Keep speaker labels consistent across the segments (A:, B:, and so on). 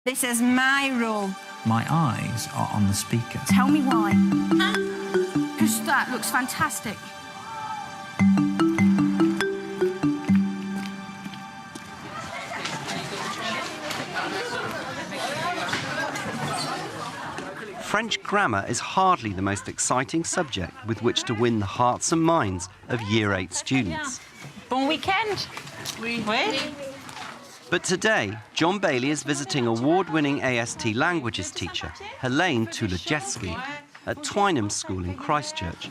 A: This is my role.
B: My eyes are on the speaker.
A: Tell me why. Because that looks fantastic.
C: French grammar is hardly the most exciting subject with which to win the hearts and minds of Year 8 students.
A: Bon weekend. Oui.
C: But today, John Bailey is visiting award-winning AST languages teacher Helene Tulajewski at Twynham School in Christchurch,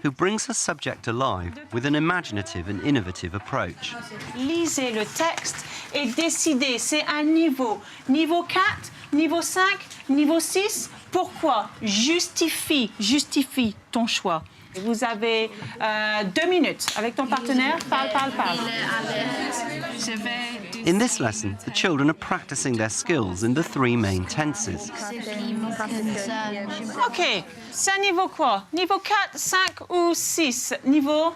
C: who brings her subject alive with an imaginative and innovative approach.
D: Lisez le texte et décidez, c'est un niveau. Niveau 4, niveau 5, niveau 6. Pourquoi? Justifie ton choix. Vous avez 2 minutes avec ton partenaire. Parle.
C: In this lesson, the children are practicing their skills in the 3 main tenses.
D: OK, c'est un niveau quoi? Niveau 4, 5 ou 6? Niveau...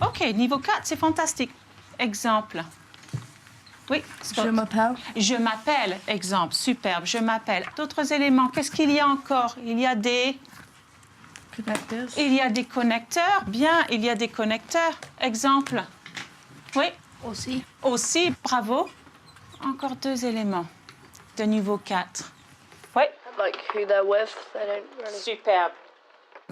D: OK, niveau 4, c'est fantastique. Exemple. Oui, Scott.
A: Je m'appelle.
D: Je m'appelle, exemple, superbe, je m'appelle. D'autres éléments, qu'est-ce qu'il y a encore? Il y a des...
A: Connecteurs.
D: Il y a des connecteurs. Bien, il y a des connecteurs. Exemple. Oui. Aussi, bravo. Encore 2 éléments de niveau 4. Oui.
E: Like who they're with, they don't really...
D: Superbe.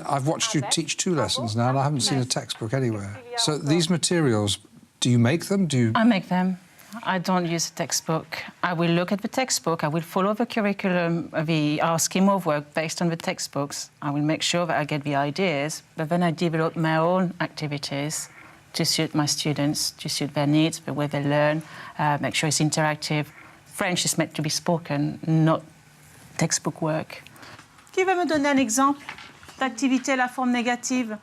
F: I've watched you teach 2 lessons now, and I haven't seen a textbook anywhere. So these materials, do you make them?
D: I make them. I don't use a textbook. I will look at the textbook. I will follow the curriculum, our scheme of work based on the textbooks. I will make sure that I get the ideas, but then I develop my own activities to suit my students, to suit their needs, the way they learn, make sure it's interactive. French is meant to be spoken, not textbook work. Qui va me donner un exemple d'activité à la forme négative?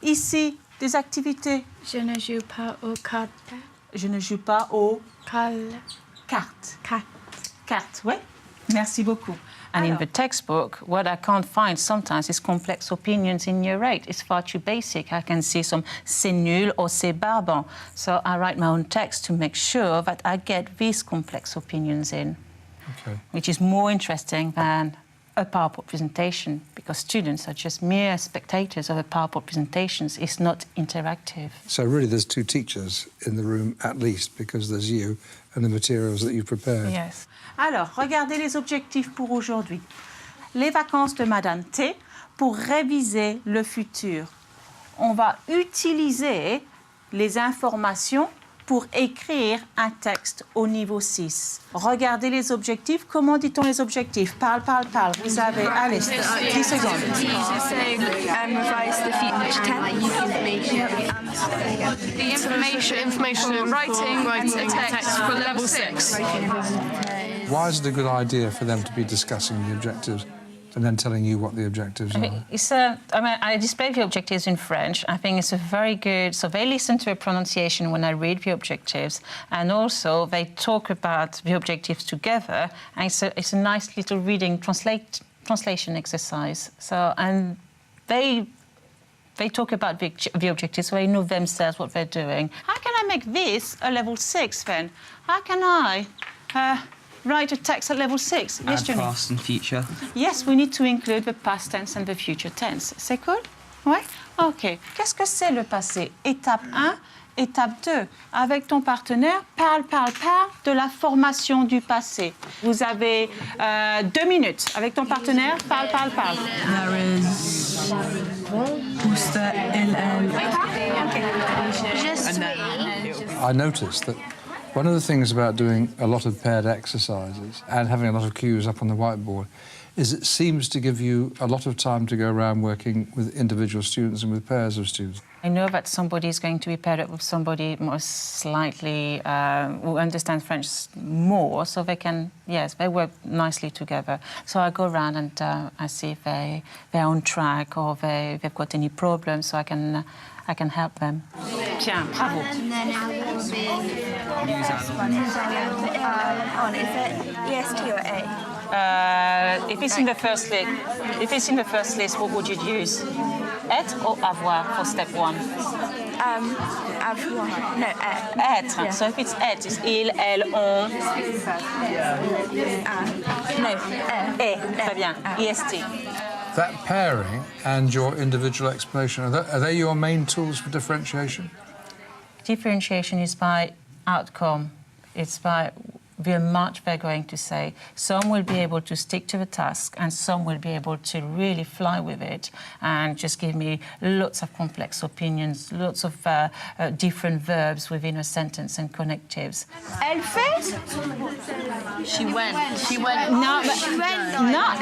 D: Ici, des activités.
A: Je ne joue pas aux cartes.
D: Je ne joue pas aux cartes. Cartes, oui. Merci beaucoup. And in the textbook, what I can't find sometimes is complex opinions in Year 8. It's far too basic. I can see some c'est nul or c'est barbant. So I write my own text to make sure that I get these complex opinions in, which is more interesting than a PowerPoint presentation, because students are just mere spectators of a PowerPoint presentations. It's not interactive.
F: So really there's 2 teachers in the room at least, because there's you and the materials that you've prepared.
D: Yes. Alors, regardez les objectifs pour aujourd'hui. Les vacances de Madame T pour réviser le futur. On va utiliser les informations pour écrire un texte au niveau 6. Regardez les objectifs. Comment dit-on les objectifs? Parle. Vous avez, allez, 10 secondes.
A: Revise the future tense.
E: The information writing a text for level 6.
F: Why is it a good idea for them to be discussing the objectives and then telling you what the objectives are?
D: I display the objectives in French. I think it's a very good... So they listen to a pronunciation when I read the objectives, and also they talk about the objectives together, and it's a nice little reading translation exercise. So, and they talk about the objectives, so they know themselves what they're doing. How can I make this a level 6, then? How can I... write a text at level 6. Yes,
B: Add past and future.
D: Yes, we need to include the past tense and the future tense. C'est cool? Ouais? OK. Qu'est-ce que c'est le passé? Étape 1, étape 2. Avec ton partenaire, parle de la formation du passé. Vous avez 2 minutes. Avec ton partenaire, parle.
G: There is... What's the LL?
F: I noticed that one of the things about doing a lot of paired exercises and having a lot of cues up on the whiteboard is it seems to give you a lot of time to go around working with individual students and with pairs of students.
D: I know that somebody is going to be paired up with somebody most slightly who understands French more, so they can, yes, they work nicely together. So I go around and I see if they're on track or they've got any problems, so I can help them. Bien, bravo.
A: And then it will be on. Is it EST or A?
D: If it's in the first list, what would you use? Être or avoir for step 1?
A: avoir. No,
D: Être.
A: Yeah.
D: So if it's être, it's il, elle, on.
A: No,
D: Très bien. EST.
F: That pairing and your individual explanation, are they your main tools for differentiation?
D: Differentiation is by outcome. It's by the much they're going to say. Some will be able to stick to the task and some will be able to really fly with it and just give me lots of complex opinions, lots of different verbs within a sentence and connectives. Elle fait?
E: She went.
D: No,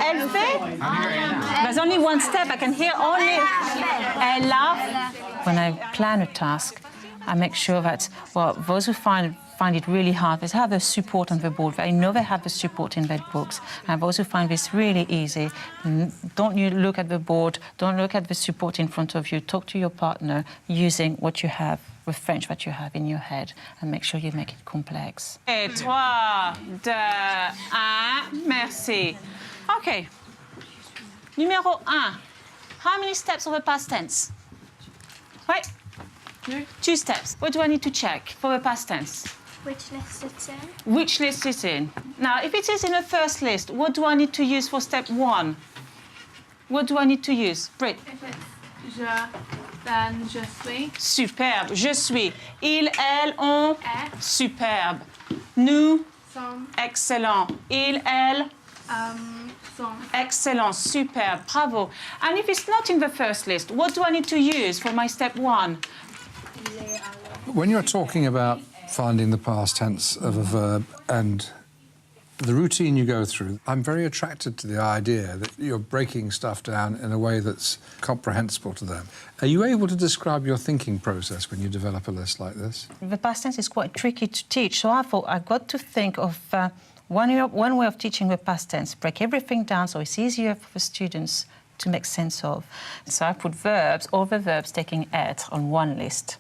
D: elle fait? There's only one step. I can hear only elle a. When I plan a task, I make sure that, well, those who find it really hard, they have the support on the board. They know they have the support in their books. And those who find this really easy, don't you look at the board, don't look at the support in front of you. Talk to your partner using what you have, the French that you have in your head, and make sure you make it complex. 3, 2, 1, merci. OK. Numéro 1. How many steps of the past tense? Right? 2 steps. What do I need to check for the past tense?
H: Which list it's in?
D: Which list it's in. Now, if it is in the first list, what do I need to use for step 1? What do I need to use? Brit.
E: If it's je, then je suis.
D: Superbe. Je suis. Il, elle, on.
E: Est.
D: Superbe. Nous.
E: Sont.
D: Excellent. Il, elle.
E: Sont.
D: Excellent. Superbe. Bravo. And if it's not in the first list, what do I need to use for my step 1?
F: When you're talking about finding the past tense of a verb and the routine you go through, I'm very attracted to the idea that you're breaking stuff down in a way that's comprehensible to them. Are you able to describe your thinking process when you develop a list like this?
D: The past tense is quite tricky to teach, so I thought I've got to think of one way of teaching the past tense, break everything down so it's easier for the students to make sense of. So I put verbs, all the verbs taking être on one list,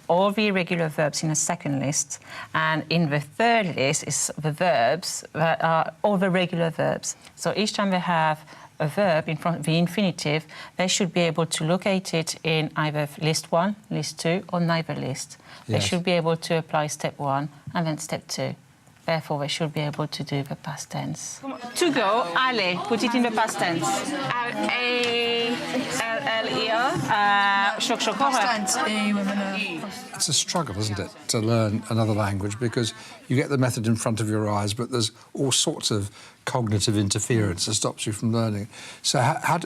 D: all the irregular verbs in a second list, and in the third list is the verbs that are all the regular verbs. So each time they have a verb in front of the infinitive, they should be able to locate it in either list 1, list 2, or neither list. They
F: Yes.
D: should be able to apply step 1 and then step 2. Therefore, they should be able to do the past tense. To go, aller, put it in the past tense. Choc, choc, horreur.
G: Past tense, with an
F: It's a struggle, isn't it, to learn another language because you get the method in front of your eyes, but there's all sorts of cognitive interference that stops you from learning. So how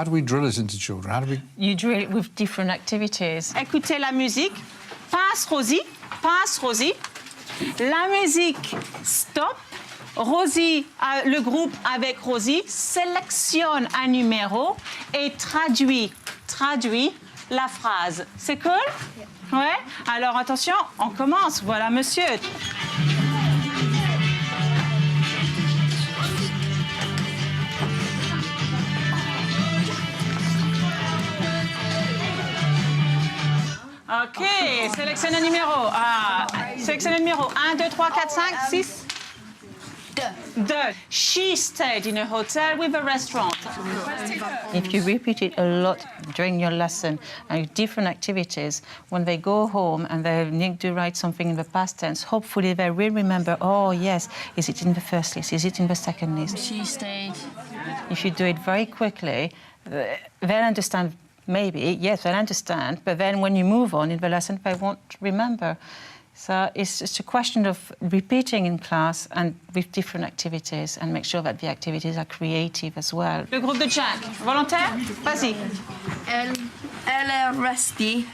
F: do we drill it into children? How do we...
D: You drill it with different activities. Écoutez la musique. Passe, Rosie. Passe, Rosie. La musique, stop. Rosie, le groupe avec Rosie, sélectionne un numéro et traduit la phrase. C'est cool? Ouais. Alors attention, on commence. Voilà, monsieur. OK, sélectionne un numéro. Sélectionne un numéro. 1, 2, 3, 4, 5, 6. 2. She stayed in a hotel with a restaurant. If you repeat it a lot during your lesson and with different activities, when they go home and they need to write something in the past tense, hopefully they will remember, oh, yes, is it in the first list? Is it in the second list?
G: She stayed.
D: If you do it very quickly, they'll understand. Maybe, yes, they'll understand, but then when you move on in the lesson, they won't remember. So it's just a question of repeating in class and with different activities and make sure that the activities are creative as well. Le groupe de Jack, volontaire? Vas-y.
G: Elle est restée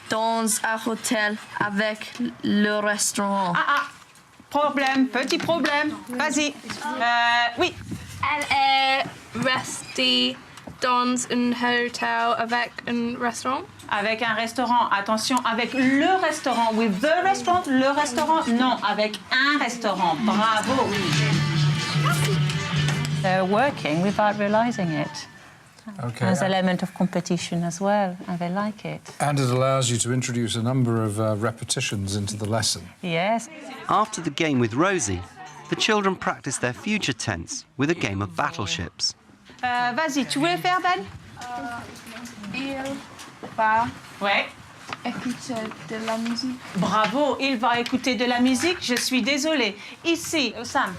G: dans un hôtel avec le restaurant.
D: Problème, petit problème. Vas-y. Oui.
E: Elle est restée dans un hôtel avec un restaurant.
D: Avec un restaurant. Attention, avec le restaurant. With the restaurant, le restaurant. Non, avec un restaurant. Bravo. They're working without realizing it.
F: Okay.
D: There's an element of competition as well, and they like it.
F: And it allows you to introduce a number of repetitions into the lesson.
D: Yes.
C: After the game with Rosie, the children practice their future tense with a game of battleships.
D: Vas-y, tu voulais faire, Ben?
G: Il va
D: Ouais.
G: écoute de la musique.
D: Bravo, il va écouter de la musique, je suis désolée. Ici, Sam.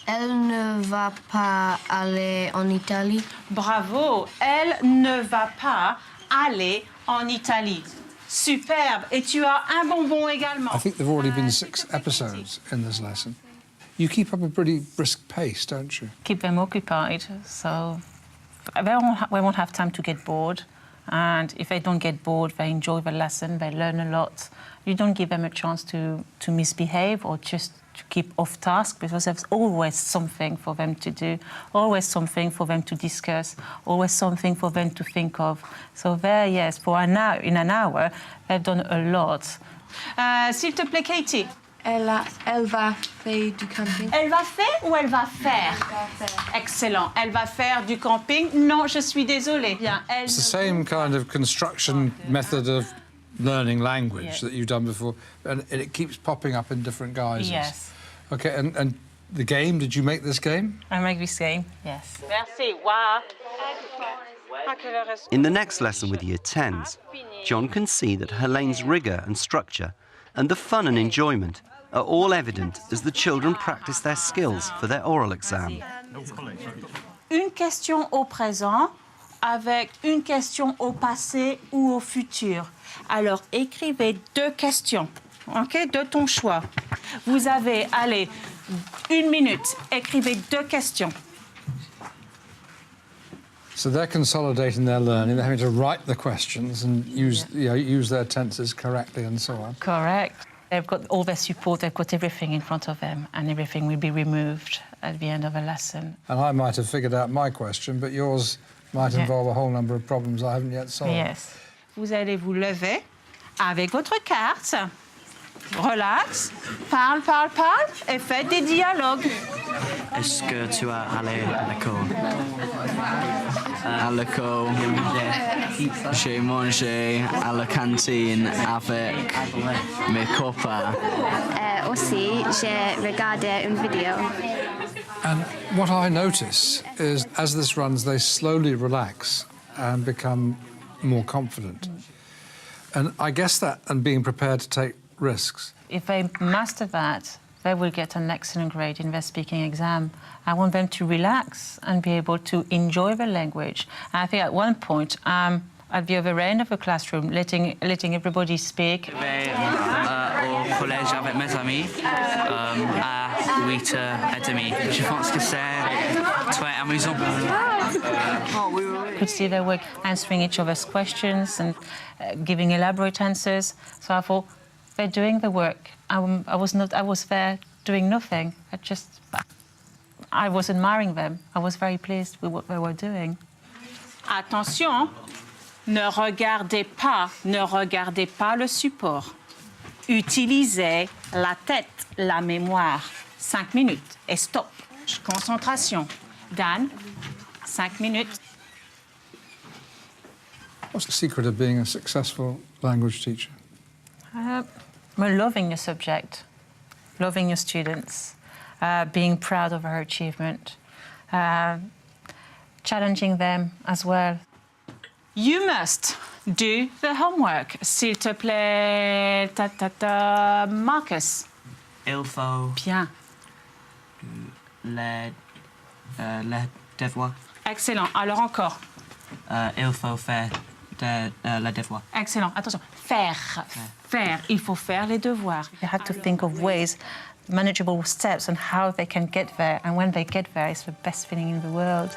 G: Elle ne va pas aller en Italie.
D: Bravo, elle ne va pas aller en Italie. Superbe, et tu as un bonbon également.
F: I think there've already been 6 episodes in this lesson. You keep up a pretty brisk pace, don't you?
D: Keep them occupied, so we won't have time to get bored. And if they don't get bored, they enjoy the lesson, they learn a lot. You don't give them a chance to misbehave or just to keep off task, because there's always something for them to do, always something for them to discuss, always something for them to think of. So there, yes, for an hour, in an hour, they've done a lot. S'il te plaît, Katie.
G: Elle va faire du camping.
D: Elle va faire ou elle va faire? Excellent. Elle va faire du camping? Non, je suis désolée. Bien, elle
F: It's the same kind of construction method of learning language that you've done before, and it keeps popping up in different guises.
D: Yes.
F: OK, and the game, did you make this game?
D: I make this game, yes. Merci. Wow.
C: In the next lesson with Year 10s, John can see that Helene's rigour and structure and the fun and enjoyment are all evident as the children practice their skills for their oral exam.
D: Une question au présent avec une question au passé ou au futur. Alors, écrivez 2 questions, OK, de ton choix. Vous avez, allez, 1 minute, écrivez 2 questions.
F: So they're consolidating their learning, they're having to write the questions and use their tenses correctly and so on.
D: Correct. They've got all their support, they've got everything in front of them, and everything will be removed at the end of a lesson.
F: And I might have figured out my question, but yours might involve a whole number of problems I haven't yet solved.
D: Yes. Vous allez vous lever avec votre carte, relax, parle, et faites des dialogues.
B: Est-ce que tu as allé à l'école? À l'école, j'ai mangé à la cantine avec mes copains.
H: Aussi, j'ai regardé une vidéo.
F: And what I notice is, as this runs, they slowly relax and become more confident. And I guess that, and being prepared to take risks.
D: If they master that, they will get an excellent grade in their speaking exam. I want them to relax and be able to enjoy the language. And I think at one point, at the other end of the classroom, letting everybody speak.
B: Je vais au collège avec mes amis à 8h30. Je pense que c'est très amusant.
D: You could see they were answering each other's questions and giving elaborate answers. So I thought, they're doing the work. I was there doing nothing. I was admiring them. I was very pleased with what they were doing. Attention, ne regardez pas le support. Utilisez la tête, la mémoire. 5 minutes et stop. Concentration. Dan, 5 minutes.
F: What's the secret of being a successful language teacher?
D: Loving your subject, loving your students, being proud of our achievement, challenging them as well. You must do the homework. S'il te plaît, Marcus.
B: Il faut
D: Bien.
B: les devoirs.
D: Excellent. Alors encore.
B: Il faut faire les devoirs.
D: Excellent. Attention. Faire. Il faut faire les devoirs. You have to think of ways, manageable steps, and how they can get there. And when they get there, it's the best feeling in the world.